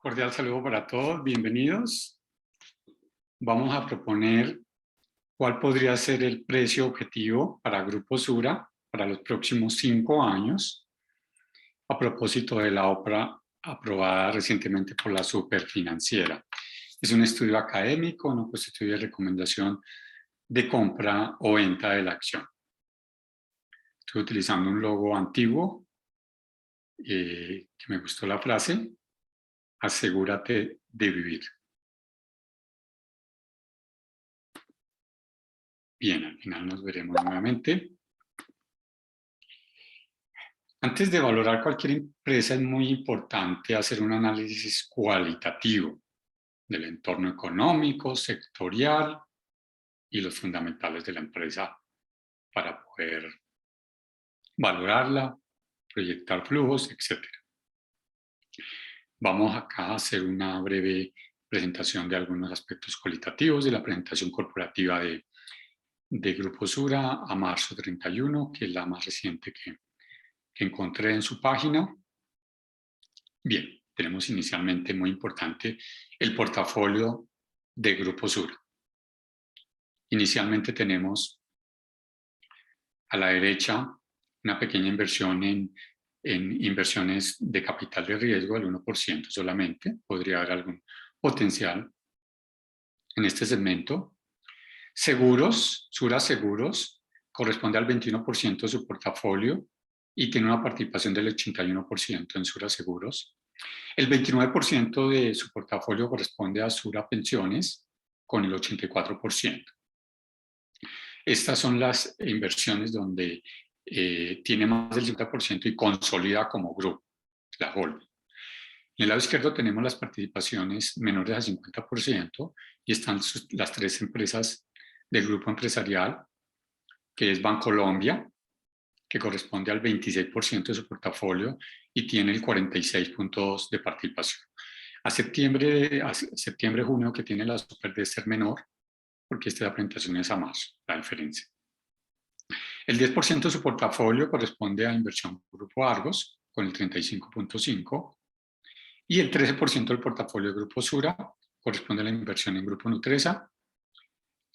Cordial saludo para todos, bienvenidos. Vamos a proponer cuál podría ser el precio objetivo para Grupo Sura para los próximos 5 años, a propósito de la OPRA aprobada recientemente por la Superfinanciera. Es un estudio académico, no constituye recomendación de compra o venta de la acción. Estoy utilizando un logo antiguo, que me gustó la frase, asegúrate de vivir. Bien, al final nos veremos nuevamente. Antes de valorar cualquier empresa es muy importante hacer un análisis cualitativo del entorno económico, sectorial y los fundamentales de la empresa para poder valorarla, proyectar flujos, etc. Vamos acá a hacer una breve presentación de algunos aspectos cualitativos de la presentación corporativa de Grupo Sura a marzo 31, que es la más reciente que encontré en su página. Bien, tenemos inicialmente, muy importante, el portafolio de Grupo Sura. Inicialmente tenemos a la derecha una pequeña inversión en inversiones de capital de riesgo del 1% solamente. Podría haber algún potencial en este segmento. Seguros, Sura Seguros, corresponde al 21% de su portafolio y tiene una participación del 81% en Sura Seguros. El 29% de su portafolio corresponde a Sura Pensiones, con el 84%. Estas son las inversiones donde tiene más del 50% y consolida como grupo, la holding. En el lado izquierdo tenemos las participaciones menores al 50% y están las 3 empresas del grupo empresarial, que es Bancolombia, que corresponde al 26% de su portafolio y tiene el 46.2% de participación. A septiembre, junio, que tiene la super de ser menor, porque esta presentación es a marzo, la diferencia. El 10% de su portafolio corresponde a inversión Grupo Argos, con el 35.5%, y el 13% del portafolio de Grupo Sura corresponde a la inversión en Grupo Nutresa,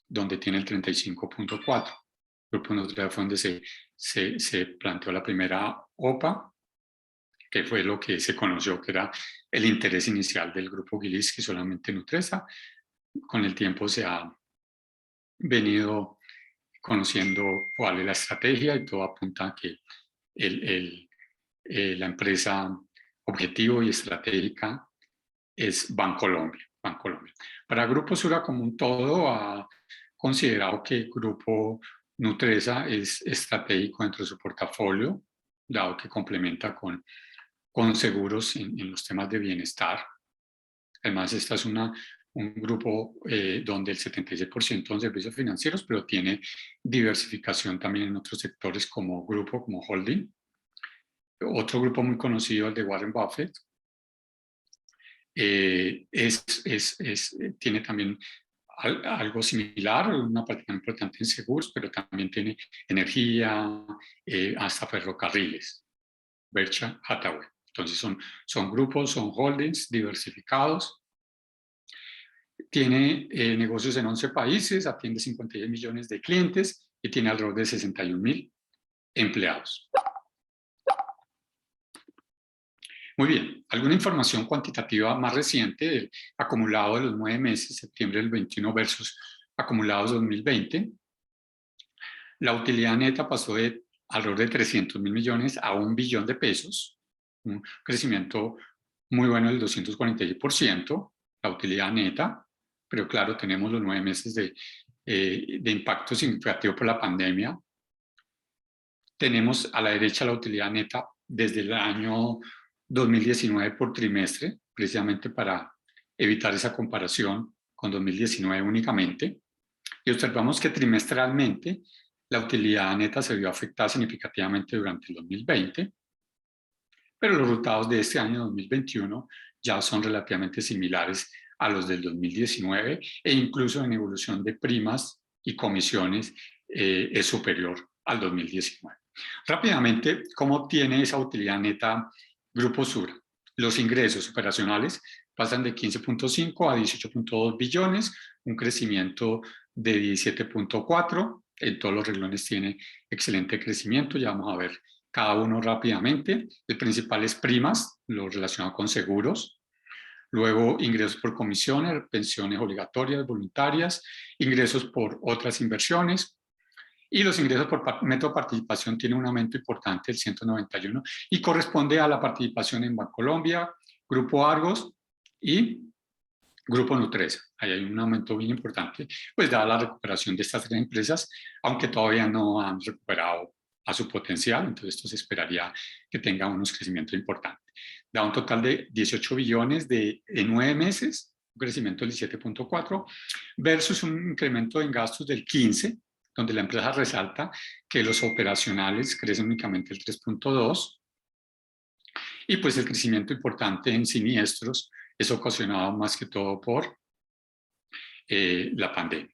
donde tiene el 35.4%. Grupo Nutresa fue donde se planteó la primera OPA, que fue lo que se conoció que era el interés inicial del Grupo Gilinski, solamente Nutresa. Con el tiempo se ha venido conociendo cuál es la estrategia y todo apunta a que la empresa objetivo y estratégica es Bancolombia. Para Grupo Sura como un todo ha considerado que Grupo Nutresa es estratégico dentro de su portafolio, dado que complementa con seguros en los temas de bienestar. Además, esta es un grupo donde el 76% son servicios financieros, pero tiene diversificación también en otros sectores como grupo, como holding. Otro grupo muy conocido, el de Warren Buffett, tiene también algo similar, una parte importante en seguros, pero también tiene energía, hasta ferrocarriles, Berkshire Hathaway. Entonces son grupos, son holdings diversificados. Tiene negocios en 11 países, atiende 56 millones de clientes y tiene alrededor de 61,000 empleados. Muy bien, alguna información cuantitativa más reciente del acumulado de los 9 meses, septiembre del 21 versus acumulados 2020. La utilidad neta pasó de alrededor de 300,000 millones a 1 billón de pesos, un crecimiento muy bueno del 246%, la utilidad neta, pero claro, tenemos los 9 meses de impacto significativo por la pandemia. Tenemos a la derecha la utilidad neta desde el año 2019 por trimestre, precisamente para evitar esa comparación con 2019 únicamente. Y observamos que trimestralmente la utilidad neta se vio afectada significativamente durante el 2020, pero los resultados de este año 2021 ya son relativamente similares a los del 2019 e incluso en evolución de primas y comisiones es superior al 2019. Rápidamente, ¿cómo obtiene esa utilidad neta Grupo Sura? Los ingresos operacionales pasan de 15.5 a 18.2 billones, un crecimiento de 17.4. En todos los renglones tiene excelente crecimiento, ya vamos a ver cada uno rápidamente. El principal es primas, lo relacionado con seguros. Luego ingresos por comisiones, pensiones obligatorias, voluntarias, ingresos por otras inversiones. Y los ingresos por método de participación tienen un aumento importante del 191 y corresponde a la participación en Bancolombia, Grupo Argos y Grupo Nutresa. Ahí hay un aumento bien importante, pues dada la recuperación de estas tres empresas, aunque todavía no han recuperado a su potencial, entonces esto se esperaría que tenga unos crecimientos importantes. Da un total de 18 billones en 9 meses, un crecimiento del 17.4, versus un incremento en gastos del 15, donde la empresa resalta que los operacionales crecen únicamente el 3.2, y pues el crecimiento importante en siniestros es ocasionado más que todo por la pandemia.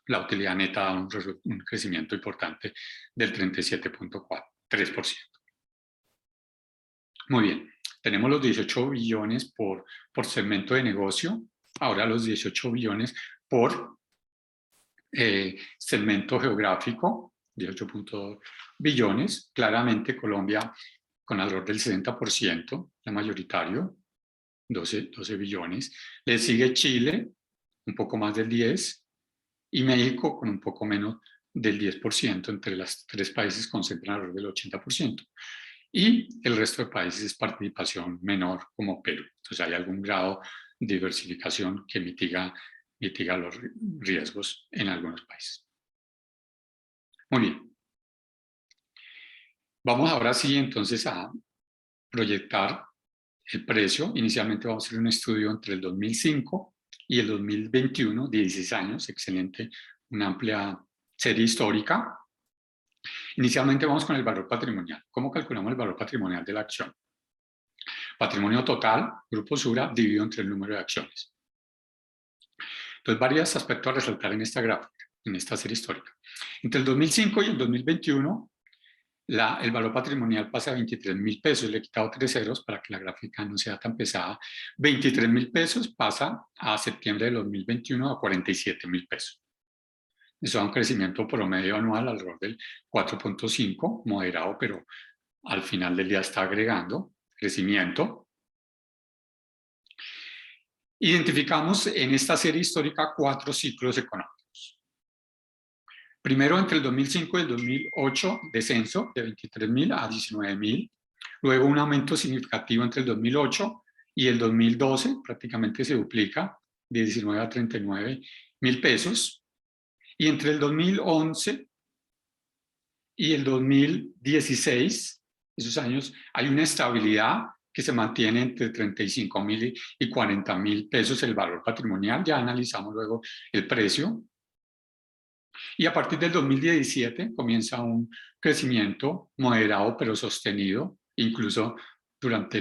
La utilidad neta da un crecimiento importante del 37.3%. Muy bien, tenemos los 18 billones por segmento de negocio, ahora los 18 billones por segmento geográfico, 18.2 billones. Claramente Colombia con alrededor del 60%, la mayoritario, 12 billones. Le sigue Chile, un poco más del 10%, y México con un poco menos del 10%, entre los tres países concentran alrededor del 80%. Y el resto de países es participación menor, como Perú. Entonces hay algún grado de diversificación que mitiga los riesgos en algunos países. Muy bien. Vamos ahora sí entonces a proyectar el precio. Inicialmente vamos a hacer un estudio entre el 2005 y el 2021, 16 años, excelente, una amplia serie histórica. Inicialmente vamos con el valor patrimonial. ¿Cómo calculamos el valor patrimonial de la acción? Patrimonio total, Grupo Sura, dividido entre el número de acciones. Entonces, varios aspectos a resaltar en esta gráfica, en esta serie histórica. Entre el 2005 y el 2021, el valor patrimonial pasa a 23.000 pesos. Le he quitado 3 ceros para que la gráfica no sea tan pesada. 23.000 pesos pasa a septiembre de 2021 a 47.000 pesos. Eso da un crecimiento promedio anual alrededor del 4.5, moderado, pero al final del día está agregando crecimiento. Identificamos en esta serie histórica 4 ciclos económicos. Primero, entre el 2005 y el 2008, descenso de 23.000 a 19.000. Luego, un aumento significativo entre el 2008 y el 2012, prácticamente se duplica, de 19 a 39.000 pesos. Y entre el 2011 y el 2016, esos años, hay una estabilidad que se mantiene entre 35.000 y 40.000 pesos el valor patrimonial. Ya analizamos luego el precio. Y a partir del 2017 comienza un crecimiento moderado pero sostenido, incluso durante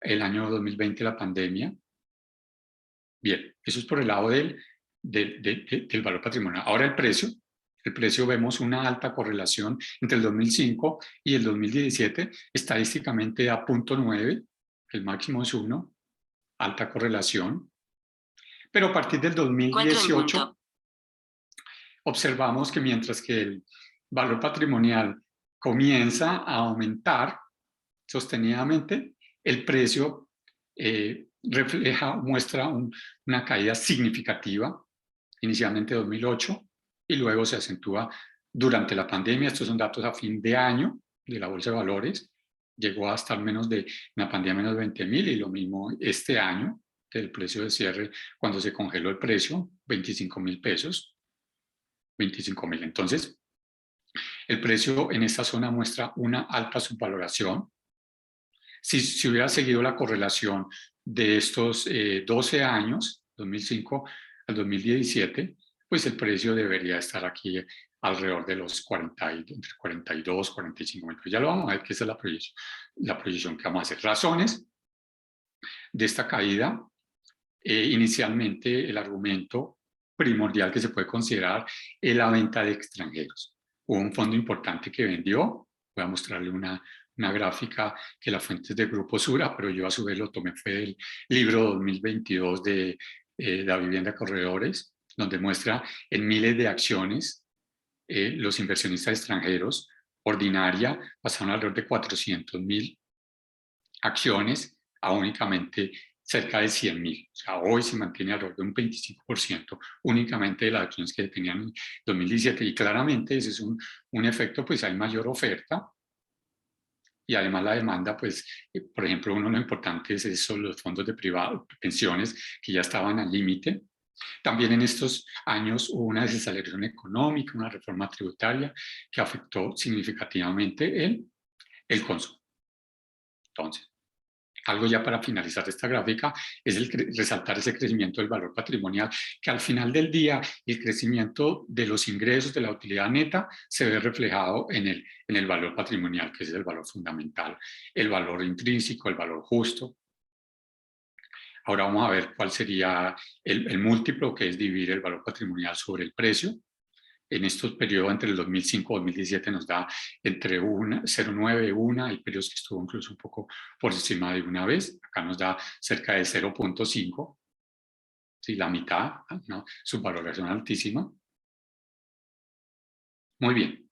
el año 2020, la pandemia. Bien, eso es por el lado del valor patrimonial. Ahora el precio. El precio, vemos una alta correlación entre el 2005 y el 2017, estadísticamente a 0.9, el máximo es 1, alta correlación. Pero a partir del 2018 observamos que mientras que el valor patrimonial comienza a aumentar sostenidamente, el precio muestra una caída significativa, inicialmente en 2008, y luego se acentúa durante la pandemia. Estos son datos a fin de año de la Bolsa de Valores. Llegó hasta menos de una pandemia, menos de 20.000, y lo mismo este año, del precio de cierre, cuando se congeló el precio, 25.000 pesos. 25.000. Entonces, el precio en esta zona muestra una alta subvaloración. Si hubiera seguido la correlación de estos 12 años, 2005 al 2017, pues el precio debería estar aquí alrededor de los 40, entre 42, 45 mil. Ya lo vamos a ver, que esa es la proyección que vamos a hacer. Razones de esta caída. Inicialmente, el argumento primordial que se puede considerar es la venta de extranjeros. Hubo un fondo importante que vendió. Voy a mostrarle una una gráfica que la fuente es de Grupo Sura, pero yo a su vez lo tomé fue del libro 2022 de La vivienda corredores, donde muestra en miles de acciones los inversionistas extranjeros ordinaria pasaron alrededor de 400.000 acciones a únicamente cerca de 100.000. O sea, hoy se mantiene alrededor de un 25% únicamente de las acciones que tenían en 2017. Y claramente ese es un efecto, pues hay mayor oferta y además la demanda, pues, por ejemplo, uno de lo importante es eso, los fondos de pensiones que ya estaban al límite. También en estos años hubo una desaceleración económica, una reforma tributaria que afectó significativamente el consumo. Entonces, algo ya para finalizar esta gráfica es resaltar ese crecimiento del valor patrimonial, que al final del día el crecimiento de los ingresos de la utilidad neta se ve reflejado en el valor patrimonial, que es el valor fundamental, el valor intrínseco, el valor justo. Ahora vamos a ver cuál sería el múltiplo, que es dividir el valor patrimonial sobre el precio. En estos periodos entre el 2005 y 2017 nos da entre 0,9, 1, hay periodos que estuvo incluso un poco por encima de una vez, acá nos da cerca de 0,5, ¿sí? La mitad, ¿no? Su valoración altísima. Muy bien,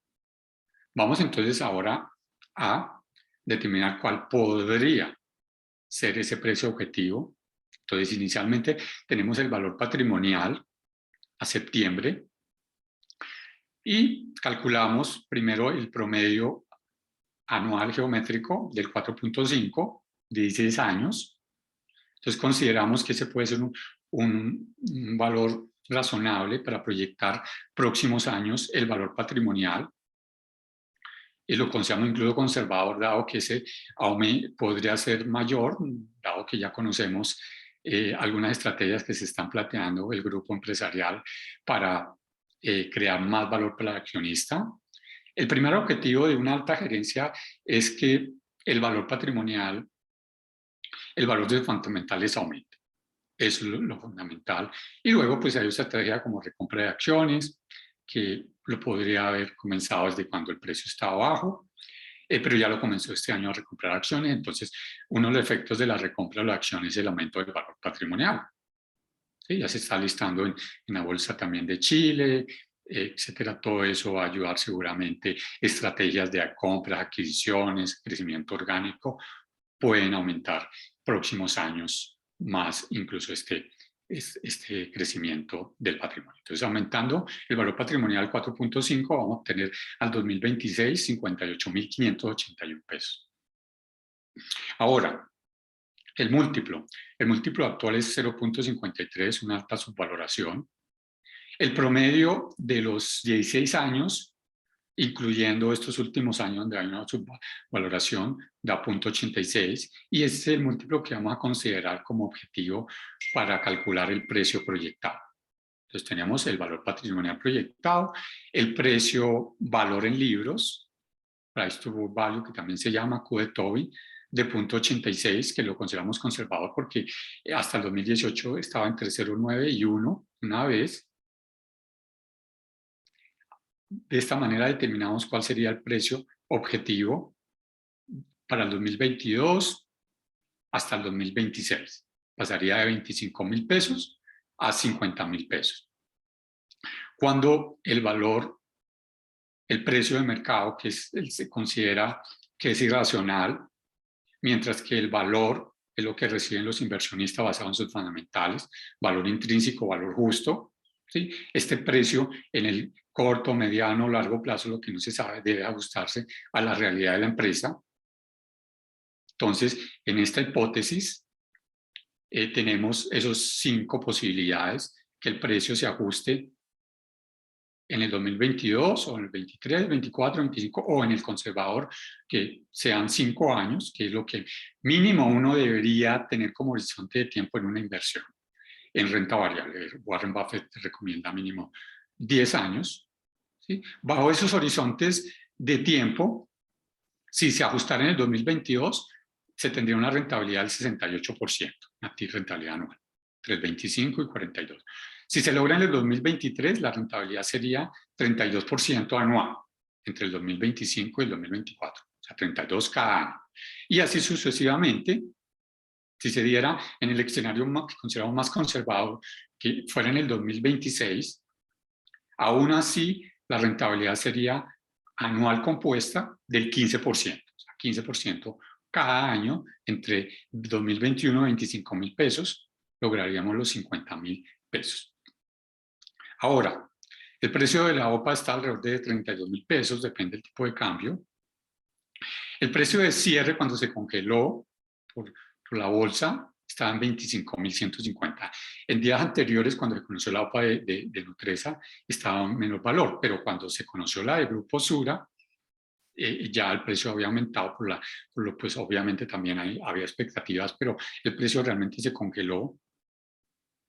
vamos entonces ahora a determinar cuál podría ser ese precio objetivo. Entonces inicialmente tenemos el valor patrimonial a septiembre, y calculamos primero el promedio anual geométrico del 4.5 de 16 años. Entonces consideramos que ese puede ser un valor razonable para proyectar próximos años el valor patrimonial, y lo consideramos incluso conservador, dado que ese aumento podría ser mayor, dado que ya conocemos algunas estrategias que se están planteando el grupo empresarial para crear más valor para el accionista. El primer objetivo de una alta gerencia es que el valor patrimonial, el valor de los fundamentales aumente. Eso es lo fundamental. Y luego pues hay una estrategia como recompra de acciones, que lo podría haber comenzado desde cuando el precio estaba bajo, pero ya lo comenzó este año a recomprar acciones. Entonces, uno de los efectos de la recompra de las acciones es el aumento del valor patrimonial. ¿Sí? Ya se está listando en la bolsa también de Chile, etcétera. Todo eso va a ayudar seguramente. Estrategias de compras, adquisiciones, crecimiento orgánico pueden aumentar próximos años más incluso este crecimiento del patrimonio. Entonces, aumentando el valor patrimonial 4.5, vamos a obtener al 2026 58.581 pesos. Ahora, el múltiplo actual es 0.53, una alta subvaloración. El promedio de los 16 años, incluyendo estos últimos años donde hay una subvaloración, da 0.86, y ese es el múltiplo que vamos a considerar como objetivo para calcular el precio proyectado. Entonces tenemos el valor patrimonial proyectado, el precio valor en libros, price to book value, que también se llama Q de Tobin, de 0.86, que lo consideramos conservador porque hasta el 2018 estaba entre 0,9 y 1 una vez. De esta manera determinamos cuál sería el precio objetivo para el 2022 hasta el 2026. Pasaría de 25.000 pesos a 50.000 pesos. Cuando el valor, el precio de mercado, que se considera que es irracional, mientras que el valor es lo que reciben los inversionistas basado en sus fundamentales, valor intrínseco, valor justo, ¿sí? Este precio en el corto, mediano o largo plazo, lo que no se sabe, debe ajustarse a la realidad de la empresa. Entonces, en esta hipótesis, tenemos esos 5 posibilidades: que el precio se ajuste en el 2022 o en el 23, 24, 25 o en el conservador, que sean 5 años, que es lo que mínimo uno debería tener como horizonte de tiempo en una inversión en renta variable. Warren Buffett recomienda mínimo 10 años. ¿Sí? Bajo esos horizontes de tiempo, si se ajustara en el 2022, se tendría una rentabilidad del 68%, una rentabilidad anual, entre 25 y 42. Si se logra en el 2023, la rentabilidad sería 32% anual entre el 2025 y el 2024. O sea, 32 cada año. Y así sucesivamente, si se diera en el escenario que consideramos más conservador, que fuera en el 2026, aún así la rentabilidad sería anual compuesta del 15%, o sea, 15% cada año entre 2021 y 25.000 pesos, lograríamos los 50.000 pesos. Ahora, el precio de la OPA está alrededor de 32.000 pesos, depende del tipo de cambio. El precio de cierre cuando se congeló por la bolsa estaba en 25.150. En días anteriores, cuando se conoció la OPA de Nutresa, estaba en menor valor, pero cuando se conoció la de Grupo Sura, ya el precio había aumentado, pues obviamente también había expectativas, pero el precio realmente se congeló.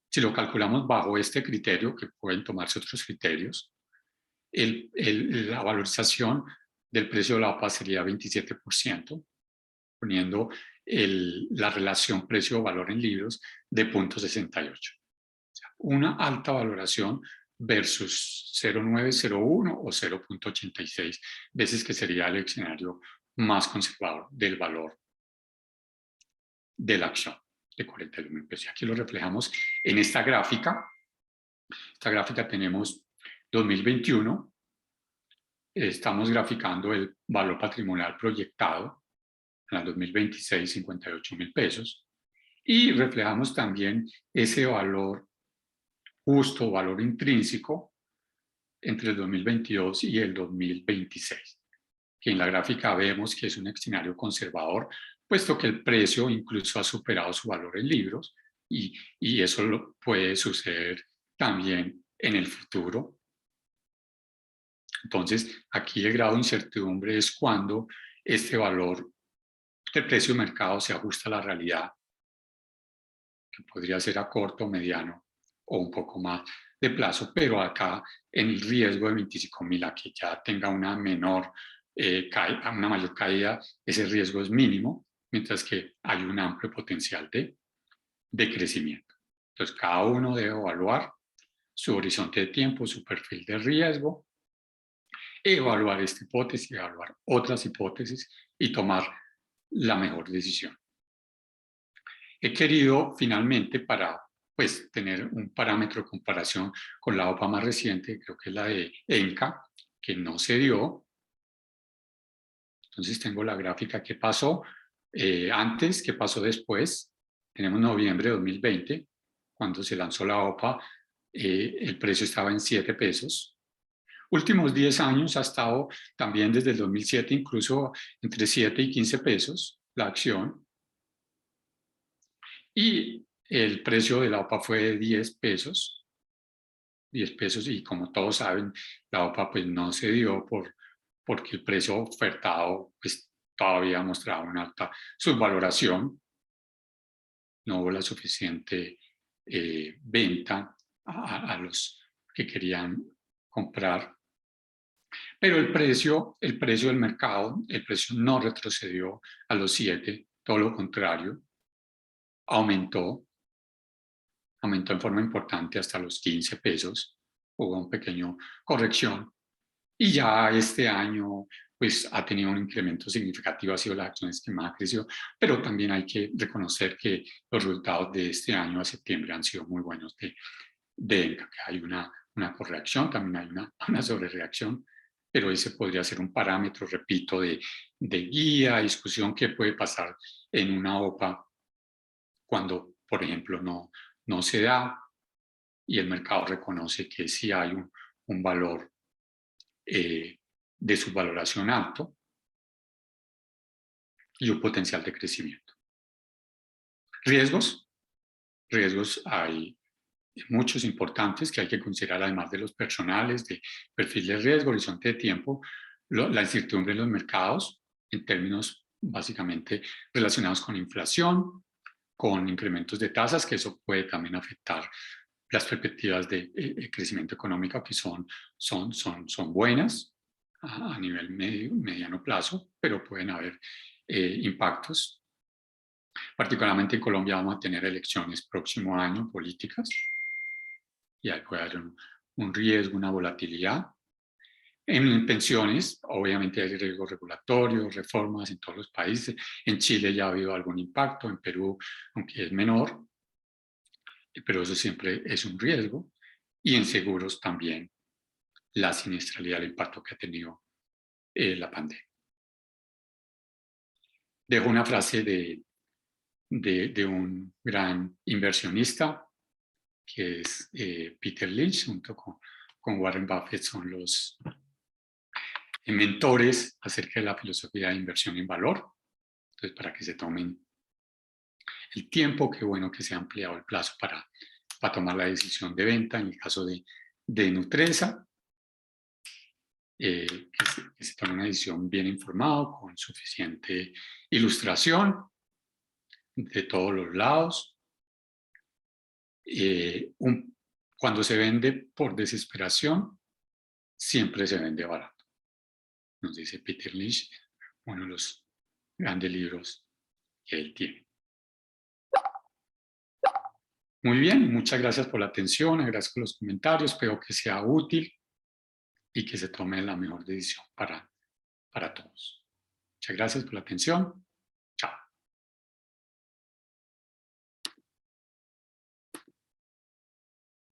Si lo calculamos bajo este criterio, que pueden tomarse otros criterios, la valorización del precio de la OPA sería 27%, poniendo la relación precio-valor en libros de 0.68. O sea, una alta valoración versus 0.901 o 0.86 veces, que sería el escenario más conservador del valor de la acción de 42.000 pesos. Aquí lo reflejamos en esta gráfica. Esta gráfica tenemos 2021. Estamos graficando el valor patrimonial proyectado en el 2026, 58.000 pesos. Y reflejamos también ese valor justo, valor intrínseco, entre el 2022 y el 2026, que en la gráfica vemos que es un escenario conservador, puesto que el precio incluso ha superado su valor en libros, y eso puede suceder también en el futuro. Entonces, aquí el grado de incertidumbre es cuando este valor de precio de mercado se ajusta a la realidad, que podría ser a corto, mediano o un poco más de plazo, pero acá en el riesgo de 25.000, a que ya tenga una mayor caída, ese riesgo es mínimo, mientras que hay un amplio potencial de crecimiento. Entonces, cada uno debe evaluar su horizonte de tiempo, su perfil de riesgo, evaluar esta hipótesis, evaluar otras hipótesis y tomar la mejor decisión. He querido finalmente, para pues tener un parámetro de comparación con la OPA más reciente, creo que es la de ENCA, que no se dio. Entonces tengo la gráfica que pasó antes, que pasó después. Tenemos noviembre de 2020, cuando se lanzó la OPA, el precio estaba en 7 pesos. Últimos 10 años ha estado también desde el 2007, incluso entre 7 y 15 pesos la acción. Y el precio de la OPA fue de 10 pesos. 10 pesos, y como todos saben, la OPA pues no se dio porque el precio ofertado pues todavía mostraba una alta subvaloración. No hubo la suficiente venta a los que querían comprar. Pero el precio del mercado, el precio no retrocedió a los 7, todo lo contrario, aumentó en forma importante hasta los 15 pesos, hubo una pequeña corrección, y ya este año pues ha tenido un incremento significativo, ha sido las acciones que más creció, pero también hay que reconocer que los resultados de este año a septiembre han sido muy buenos de ENCA, que hay una corrección, también hay una sobrereacción, pero ese podría ser un parámetro, repito, de guía, discusión, que puede pasar en una OPA cuando, por ejemplo, no se da y el mercado reconoce que sí hay un valor de subvaloración alto y un potencial de crecimiento. Riesgos hay muchos importantes que hay que considerar, además de los personales, de perfil de riesgo, horizonte de tiempo, la incertidumbre en los mercados, en términos básicamente relacionados con inflación, con incrementos de tasas, que eso puede también afectar las perspectivas de crecimiento económico, que son buenas a nivel mediano plazo, pero pueden haber impactos. Particularmente en Colombia vamos a tener elecciones próximo año, políticas, y ahí puede haber un riesgo, una volatilidad. En pensiones, obviamente hay riesgos regulatorios, reformas en todos los países. En Chile ya ha habido algún impacto, en Perú, aunque es menor, pero eso siempre es un riesgo. Y en seguros también la siniestralidad, el impacto que ha tenido la pandemia. Dejo una frase de un gran inversionista, que es Peter Lynch, junto con Warren Buffett, son los mentores acerca de la filosofía de inversión en valor. Entonces, para que se tomen el tiempo, qué bueno que se ha ampliado el plazo para tomar la decisión de venta en el caso de Nutresa, que se tome una decisión bien informado, con suficiente ilustración de todos los lados. Cuando se vende por desesperación, siempre se vende barato. Nos dice Peter Lynch, uno de los grandes libros que él tiene. Muy bien, muchas gracias por la atención, agradezco los comentarios, espero que sea útil y que se tome la mejor decisión para todos. Muchas gracias por la atención.